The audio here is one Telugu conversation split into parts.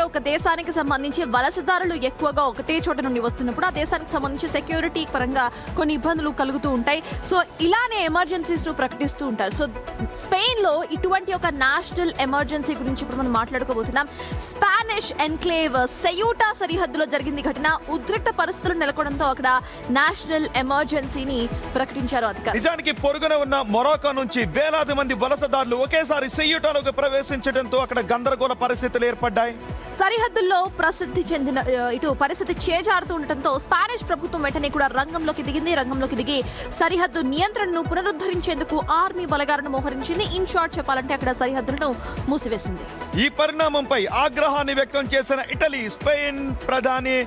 ఒక దేశానికి సంబంధించి వలసదారులు ఎక్కువగా ఒకటే చోట నుండి వస్తున్నప్పుడు ఆ దేశానికి సంబంధించి సెక్యూరిటీ పరంగా కొన్ని ఇబ్బందులు కలుగుతూ ఉంటాయి. సో ఇలానే ఎమర్జెన్సీస్ ప్రకటిస్తూ ఉంటారు. సో స్పెయిన్ లో ఇటువంటి ఒక నేషనల్ ఎమర్జెన్సీ గురించి ఇప్పుడు మనం మాట్లాడుకోబోతున్నాం. స్పానిష్ ఎన్క్లేవ్ సెయూటా సరిహద్దులో జరిగింది ఘటన. ఉద్రిక్త పరిస్థితులు నెలకొనడంతో అక్కడ నేషనల్ ఎమర్జెన్సీని ప్రకటించారు అధికారులు. నిజానికి పొరుగున ఉన్న మొరాకో నుంచి వేలాది మంది వలసదారులు ఒకేసారి సెయూటాలోకి ప్రవేశించడంతో అక్కడ గందరగోళ పరిస్థితులు ఏర్పడ్డాయి. సరిహద్దుల్లో ప్రసిద్ధి చెందిన ఇటు పరిస్థితి చేజారుతూ ఉండటంతో స్పానిష్ ప్రభుత్వం వెంటనే కూడా రంగంలోకి దిగి సరిహద్దు నియంత్రణను పునరుద్ధరించేందుకు ఆర్మీ బలగాలను మోహరించింది. ఇన్ షార్ట్ చెప్పాలంటే అక్కడ సరిహద్దులను మూసివేసింది. ఈ పరిణామంపై ఆగ్రహాన్ని వ్యక్తం చేసిన ఇటలీ స్పెయిన్ ప్రధాని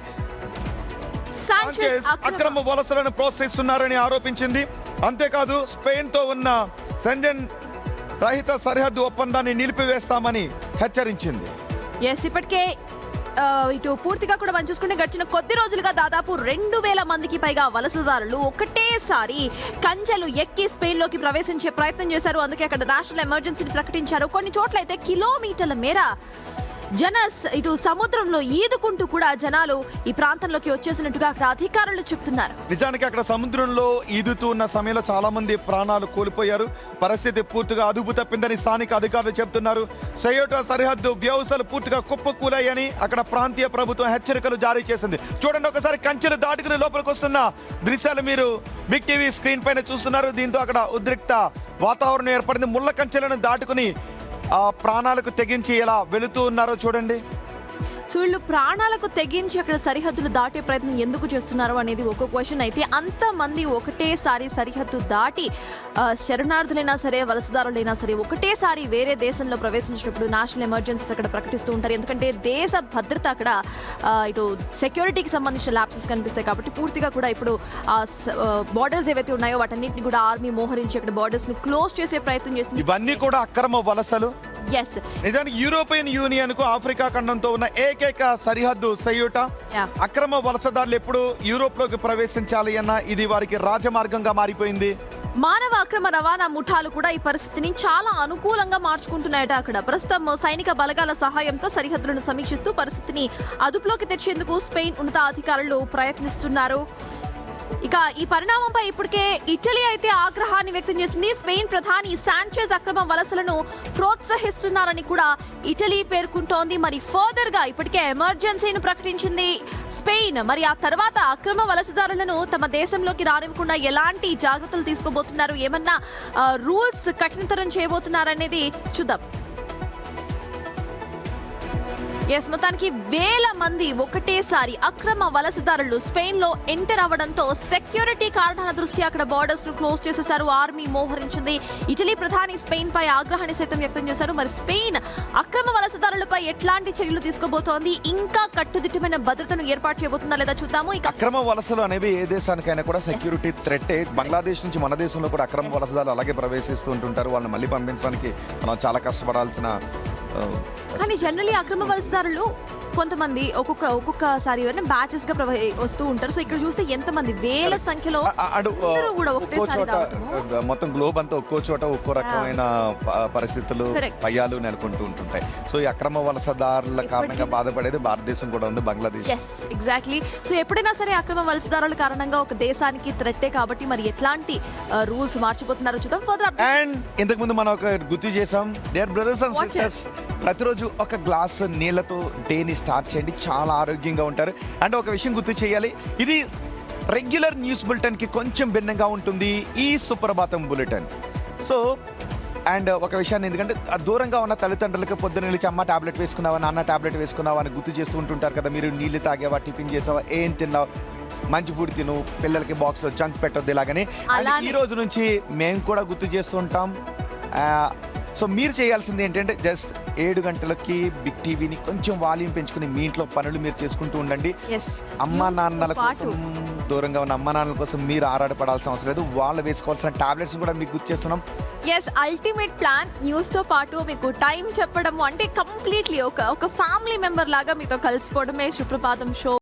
సాంచెజ్ అక్రమ వలసలను ప్రోత్సహిస్తున్నారని ఆరోపించింది. అంతేకాదు స్పెయిన్ తో ఉన్న సెంజన్ రహిత సరిహద్దు ఒప్పందాన్ని నిలిపివేస్తామని హెచ్చరించింది. ఇప్పటికే ఇటు పూర్తిగా కూడా మనం చూసుకుంటే గడిచిన కొద్ది రోజులుగా దాదాపు 2000 మందికి పైగా వలసదారులు ఒకటేసారి కంచెలు ఎక్కి స్పెయిన్ లోకి ప్రవేశించే ప్రయత్నం చేశారు. అందుకే అక్కడ నేషనల్ ఎమర్జెన్సీని ప్రకటించారు. కొన్ని చోట్ల అయితే కిలోమీటర్ల మేర ఇటు సముద్రంలో ఈదుకుంటూ కూడా జనాలు ఈ ప్రాంతంలోకి వచ్చేసినట్టుగా అక్కడ అధికారులు చెప్తున్నారు. నిజానికి అక్కడ సముద్రంలో ఈదుతూ ఉన్న సమయంలో చాలా మంది ప్రాణాలు కోల్పోయారు. పరిస్థితి పూర్తిగా అదుపు తప్పిందని స్థానిక అధికారులు చెప్తున్నారు. సెయూటా సరిహద్దు వ్యవస్థలు పూర్తిగా కుప్పకూలాయని అక్కడ ప్రాంతీయ ప్రభుత్వం హెచ్చరికలు జారీ చేసింది. చూడండి, ఒకసారి కంచెలు దాటుకుని లోపలికి వస్తున్న దృశ్యాలు మీరు బిగ్ టీవీ స్క్రీన్ పైన చూస్తున్నారు. దీంతో అక్కడ ఉద్రిక్త వాతావరణం ఏర్పడింది. ముళ్ళ కంచెలను దాటుకుని ప్రాణాలకు తెగించి ఎలా వెళుతూ ఉన్నారో చూడండి. సో వీళ్ళు ప్రాణాలకు తెగించి అక్కడ సరిహద్దులు దాటే ప్రయత్నం ఎందుకు చేస్తున్నారు అనేది ఒక క్వశ్చన్. అయితే అంతమంది ఒకటేసారి సరిహద్దు దాటి శరణార్థులైనా సరే వలసదారులైనా సరే ఒకటేసారి వేరే దేశంలో ప్రవేశించినప్పుడు నేషనల్ ఎమర్జెన్సీస్ అక్కడ ప్రకటిస్తూ ఉంటారు. ఎందుకంటే దేశ భద్రత అక్కడ ఇటు సెక్యూరిటీకి సంబంధించిన ల్యాప్సెస్ కనిపిస్తాయి కాబట్టి పూర్తిగా కూడా ఇప్పుడు బార్డర్స్ ఏవైతే ఉన్నాయో వాటన్నింటినీ కూడా ఆర్మీ మోహరించి అక్కడ బార్డర్స్ ను క్లోజ్ చేసే ప్రయత్నం చేస్తుంది. ఇవన్నీ కూడా అక్రమ వలసలు. నిజానికి యూరోపియన్ యూనియన్ కు ఆఫ్రికా ఖండంతో ఉన్న ఏకైక సరిహద్దు సెయూటా. అక్రమ వలసదారులు ఎప్పుడు యూరోప్ లోకి ప్రవేశించాలి అన్న ఇది వారికి రాజమార్గంగా మారిపోయింది. మానవ అక్రమ రవాణా ముఠాలు కూడా ఈ పరిస్థితిని చాలా అనుకూలంగా మార్చుకుంటున్నాయట. అక్కడ ప్రస్తుతం సైనిక బలగాల సహాయంతో సరిహద్దులను సమీక్షిస్తూ పరిస్థితిని అదుపులోకి తెచ్చేందుకు స్పెయిన్ ఉన్నతాధికారులు ప్రయత్నిస్తున్నారు. ఇక ఈ పరిణామంపై ఇప్పటికే ఇటలీ అయితే ఆగ్రహాన్ని వ్యక్తం చేసింది. స్పెయిన్ ప్రధాని సాంచెజ్ అక్రమ వలసలను ప్రోత్సహిస్తున్నారని కూడా ఇటలీ పేర్కొంటోంది. మరి ఫర్దర్ గా ఇప్పటికే ఎమర్జెన్సీని ప్రకటించింది స్పెయిన్. మరి ఆ తర్వాత అక్రమ వలసదారులను తమ దేశంలోకి రానివ్వకుండా ఎలాంటి జాగ్రత్తలు తీసుకోబోతున్నారు, ఏమన్నా రూల్స్ కఠినతరం చేయబోతున్నారనేది చూద్దాం. మొత్తానికి వేల మంది ఒకటేసారి అక్రమ వలసదారులు స్పెయిన్ లో ఎంటర్ అవ్వడంతో సెక్యూరిటీ కారణాల దృష్ట్యా అక్కడ బార్డర్స్ ను క్లోజ్ చేసేశారు. ఆర్మీ మోహరించింది. ఇటలీ ప్రధాని స్పెయిన్ పై ఆగ్రహాన్ని సైతం వ్యక్తం చేశారు. మరి స్పెయిన్ అక్రమ వలసదారులపై ఎట్లాంటి చర్యలు తీసుకోబోతోంది, ఇంకా కట్టుదిట్టమైన భద్రతను ఏర్పాటు చేయబోతుందా లేదా చూద్దాము. అక్రమ వలసలు అనేవి ఏ దేశానికైనా కూడా సెక్యూరిటీ థ్రెట్. బంగ్లాదేశ్ నుంచి మన దేశంలో కూడా అక్రమ వలసదారులు అలాగే ప్రవేశిస్తూ ఉంటుంటారు. వాళ్ళని మళ్ళీ పంపించడానికి మనం చాలా కష్టపడాల్సిన. కానీ జనరల్లీ అక్రమ వలసదారులు కొంతమంది ఒక్కొక్కసారి బ్యాచెస్ గా వస్తూ ఉంటారు. సో ఇక్కడ చూస్తే ఎంతమంది వేల సంఖ్యలో మొత్తం గ్లోబ్ అంతా ఒక్కో చోట ఒక్కో రకమైన పరిస్థితులు భయాలు నెలకొంటూ ఉంటుంటాయి. సో ఈ అక్రమ వలసదారుల కారణంగా బాధపడేది భారతదేశం కూడా ఉంది, బంగ్లాదేశ్. ఎగ్జాక్ట్లీ. సో ఎప్పుడైనా సరే అక్రమ వలసదారుల కారణంగా ఒక దేశానికి థ్రెట్టే కాబట్టి మరి ఎట్లాంటి రూల్స్ మార్చిపోతున్నారో చూద్దాం. అండ్ ఇంతకు ముందు మనం ఒక గుర్తు చేసాం, డియర్ బ్రదర్స్ అండ్ సిస్టర్స్, ప్రతిరోజు ఒక గ్లాస్ నీళ్లతో డేని స్టార్ట్ చేయండి, చాలా ఆరోగ్యంగా ఉంటారు. అండ్ ఒక విషయం గుర్తు చేయాలి, ఇది రెగ్యులర్ న్యూస్ బులెటిన్ కి కొంచెం భిన్నంగా ఉంటుంది ఈ సుప్రభాతం బులెటిన్. సో అండ్ ఒక విషయాన్ని, ఎందుకంటే దూరంగా ఉన్న తల్లిదండ్రులకు పొద్దున్న నిలిచి అమ్మ టాబ్లెట్ వేసుకున్నావా, నాన్న టాబ్లెట్ వేసుకున్నావా అని గుర్తు చేస్తూ ఉంటుంటారు కదా. మీరు నీళ్ళు తాగావా, టిఫిన్ చేసావా, ఏం తిన్నావు, మంచి ఫుడ్ తిను, పిల్లలకి బాక్స్లో జంక్ పెట్టొద్దు ఇలాగని. ఈ రోజు నుంచి మేము కూడా గుర్తు చేస్తూ ఉంటాం. సో మీరు చేయాల్సింది ఏంటంటే జస్ట్ 7 గంటలకి బిగ్ టీవీని కొంచెం వాల్యూమ్ పెంచుకుని మీ ఇంట్లో పనులు మీరు చేసుకుంటూ ఉండండి. అమ్మా నాన్నల కోసం, దూరంగా ఉన్న అమ్మా నాన్నల కోసం మీరు ఆరాటపడాల్సిన అవసరం లేదు. వాళ్ళు వేసుకోవాల్సిన టాబ్లెట్స్ కూడా మీకు గుర్తు చేస్తున్నాం. అల్టిమేట్ ప్లాన్ న్యూస్ తో పాటు మీకు టైం చెప్పడము, అంటే కంప్లీట్లీ ఒక ఫ్యామిలీ మెంబర్ లాగా మీతో కలిసిపోవడమే సుప్రభాతం షో.